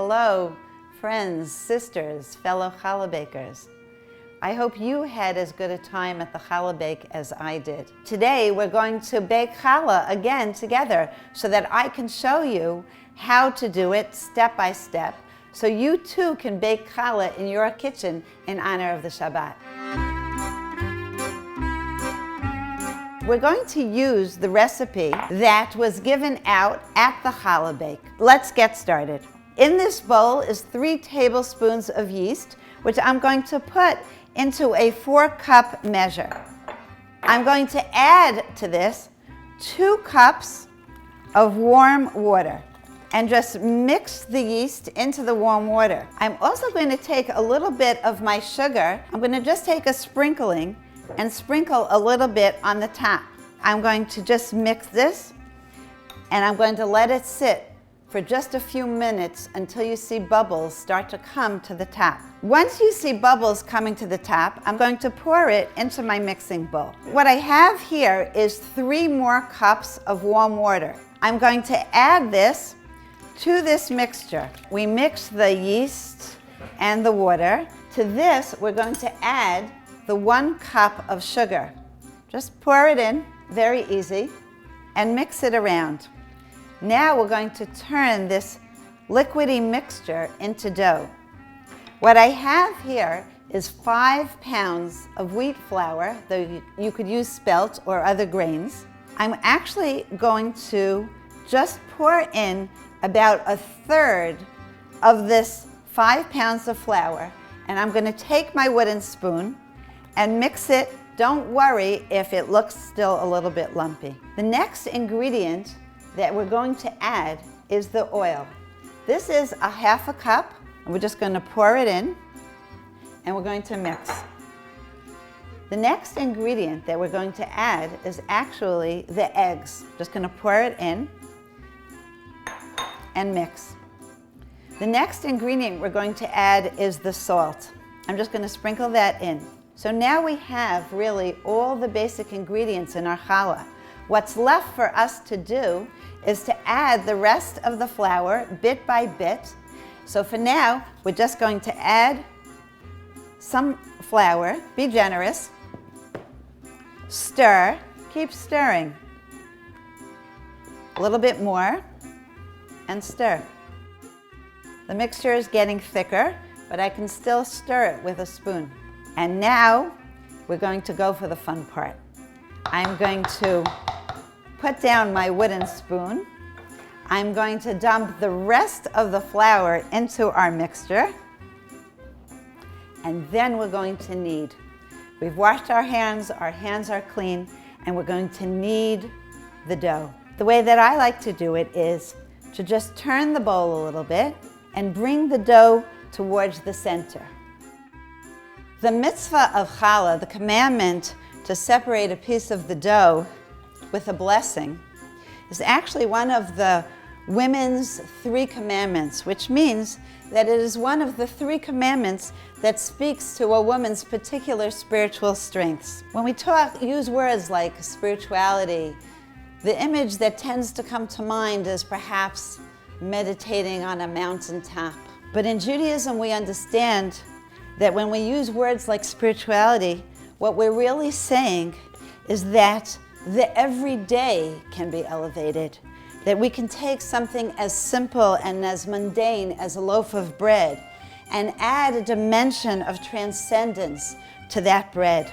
Hello, friends, sisters, fellow challah bakers. I hope you had as good a time at the challah bake as I did. Today we're going to bake challah again together so that I can show you how to do it step by step, so you too can bake challah in your kitchen in honor of the Shabbat. We're going to use the recipe that was given out at the challah bake. Let's get started. In this bowl is 3 tablespoons of yeast, which I'm going to put into a 4-cup measure. I'm going to add to this 2 cups of warm water and just mix the yeast into the warm water. I'm also going to take a little bit of my sugar. I'm going to just take a sprinkling and sprinkle a little bit on the top. I'm going to just mix this and I'm going to let it sit for just a few minutes until you see bubbles start to come to the top. Once you see bubbles coming to the top, I'm going to pour it into my mixing bowl. What I have here is 3 more cups of warm water. I'm going to add this to this mixture. We mix the yeast and the water. To this, we're going to add the 1 cup of sugar. Just pour it in, very easy, and mix it around. Now we're going to turn this liquidy mixture into dough. What I have here is 5 pounds of wheat flour, though you could use spelt or other grains. I'm actually going to just pour in about 1/3 of this 5 pounds of flour, and I'm going to take my wooden spoon and mix it. Don't worry if it looks still a little bit lumpy. The next ingredient that we're going to add is the oil. This is a 1/2 cup, and we're just going to pour it in, and we're going to mix. The next ingredient that we're going to add is actually the eggs. Just going to pour it in and mix. The next ingredient we're going to add is the salt. I'm just going to sprinkle that in. So now we have really all the basic ingredients in our challah. What's left for us to do is to add the rest of the flour bit by bit. So for now, we're just going to add some flour. Be generous. Stir. Keep stirring. A little bit more, and stir. The mixture is getting thicker, but I can still stir it with a spoon. And now we're going to go for the fun part. I'm going to put down my wooden spoon. I'm going to dump the rest of the flour into our mixture. And then we're going to knead. We've washed our hands are clean, and we're going to knead the dough. The way that I like to do it is to just turn the bowl a little bit and bring the dough towards the center. The mitzvah of challah, the commandment to separate a piece of the dough with a blessing, is actually one of the women's 3 commandments, which means that it is one of the 3 commandments that speaks to a woman's particular spiritual strengths. When we use words like spirituality, the image that tends to come to mind is perhaps meditating on a mountaintop. But in Judaism, we understand that when we use words like spirituality, what we're really saying is that the everyday can be elevated, that we can take something as simple and as mundane as a loaf of bread and add a dimension of transcendence to that bread.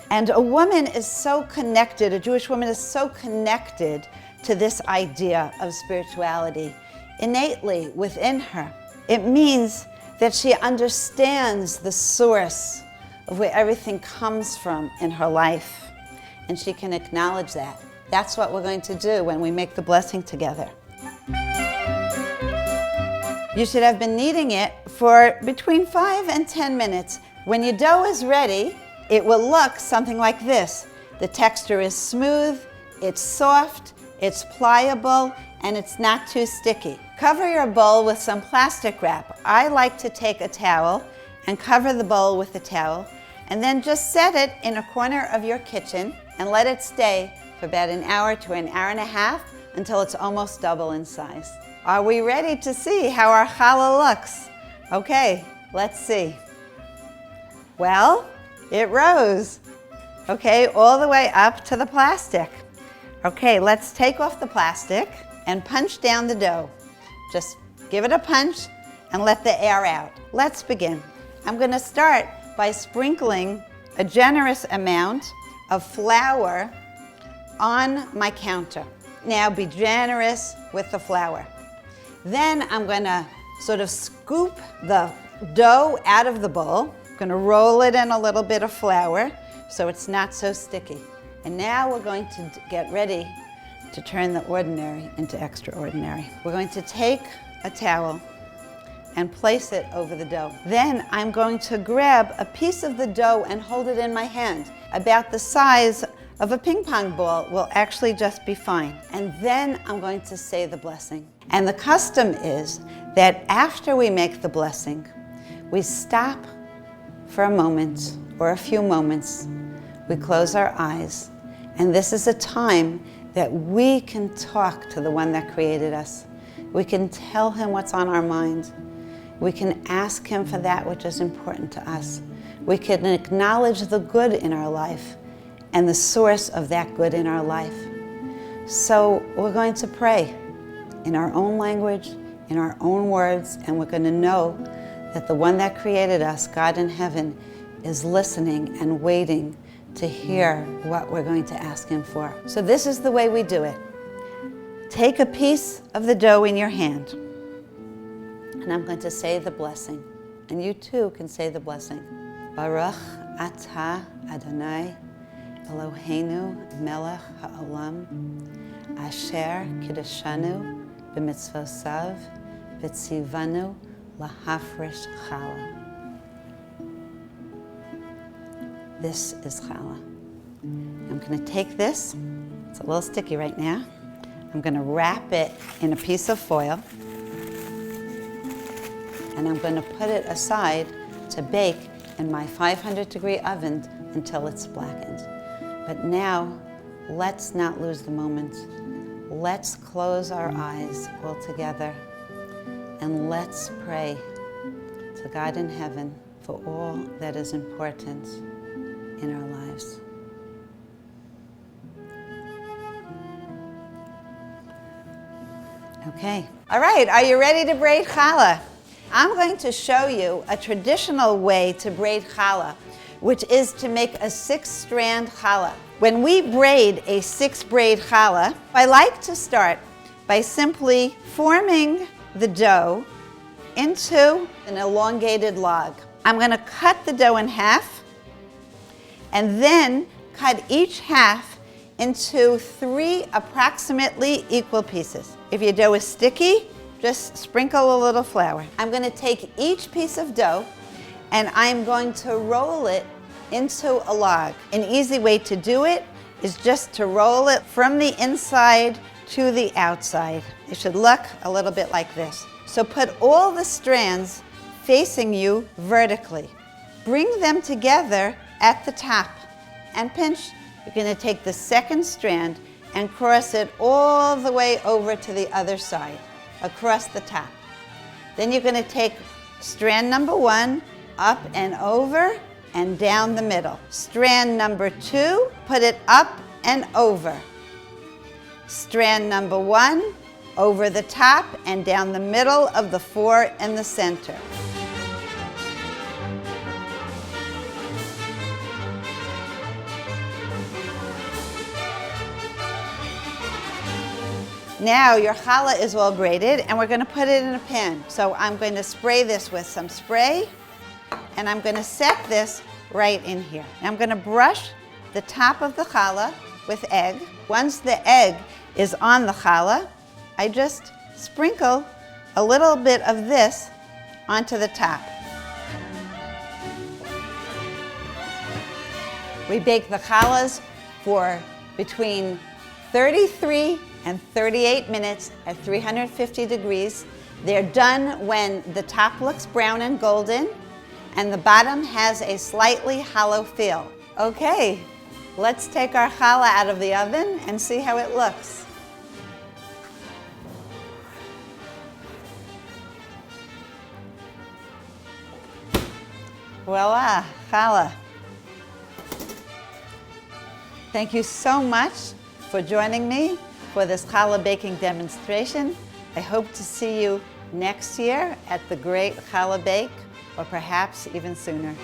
And a woman is so connected, a Jewish woman is so connected to this idea of spirituality innately within her. It means that she understands the source of where everything comes from in her life, and she can acknowledge that. That's what we're going to do when we make the blessing together. You should have been kneading it for between 5 and 10 minutes. When your dough is ready, it will look something like this. The texture is smooth, it's soft, it's pliable, and it's not too sticky. Cover your bowl with some plastic wrap. I like to take a towel and cover the bowl with the towel, and then just set it in a corner of your kitchen and let it stay for about 1 hour to 1.5 hours until it's almost double in size. Are we ready to see how our challah looks? Okay, let's see. Well, it rose. Okay, all the way up to the plastic. Okay, let's take off the plastic and punch down the dough. Just give it a punch and let the air out. Let's begin. I'm going to start by sprinkling a generous amount of flour on my counter. Now be generous with the flour. Then I'm going to sort of scoop the dough out of the bowl. I'm going to roll it in a little bit of flour so it's not so sticky. And now we're going to get ready to turn the ordinary into extraordinary. We're going to take a towel and place it over the dough. Then I'm going to grab a piece of the dough and hold it in my hand. About the size of a ping pong ball will actually just be fine. And then I'm going to say the blessing. And the custom is that after we make the blessing, we stop for a moment or a few moments. We close our eyes. And this is a time that we can talk to the one that created us. We can tell him what's on our mind. We can ask him for that which is important to us. We can acknowledge the good in our life and the source of that good in our life. So we're going to pray in our own language, in our own words, and we're going to know that the one that created us, God in heaven, is listening and waiting to hear what we're going to ask him for. So this is the way we do it. Take a piece of the dough in your hand, and I'm going to say the blessing. And you too can say the blessing. Baruch atah Adonai Eloheinu melech ha'olam asher kiddushanu b'mitzvosav v'tzivanu lahafresh challah. This is challah. I'm going to take this. It's a little sticky right now. I'm going to wrap it in a piece of foil. And I'm going to put it aside to bake in my 500-degree oven until it's blackened. But now, let's not lose the moment. Let's close our eyes all together and let's pray to God in heaven for all that is important in our lives. Okay. All right, are you ready to braid challah? I'm going to show you a traditional way to braid challah, which is to make a 6-strand challah. When we braid a 6-braid challah, I like to start by simply forming the dough into an elongated log. I'm going to cut the dough in half and then cut each half into 3 approximately equal pieces. If your dough is sticky, just sprinkle a little flour. I'm going to take each piece of dough and I'm going to roll it into a log. An easy way to do it is just to roll it from the inside to the outside. It should look a little bit like this. So put all the strands facing you vertically. Bring them together at the top and pinch. You're going to take the second strand and cross it all the way over to the other side, across the top. Then you're going to take strand number 1 up and over and down the middle. Strand number 2, put it up and over. Strand number 1, over the top and down the middle of the 4 in the center. Now your challah is all braided and we're going to put it in a pan. So I'm going to spray this with some spray and I'm going to set this right in here. Now I'm going to brush the top of the challah with egg. Once the egg is on the challah, I just sprinkle a little bit of this onto the top. We bake the challahs for between 33 and 38 minutes at 350 degrees. They're done when the top looks brown and golden and the bottom has a slightly hollow feel. Okay, let's take our challah out of the oven and see how it looks. Voila, challah. Thank you so much for joining me for this challah baking demonstration. I hope to see you next year at the Great Challah Bake, or perhaps even sooner.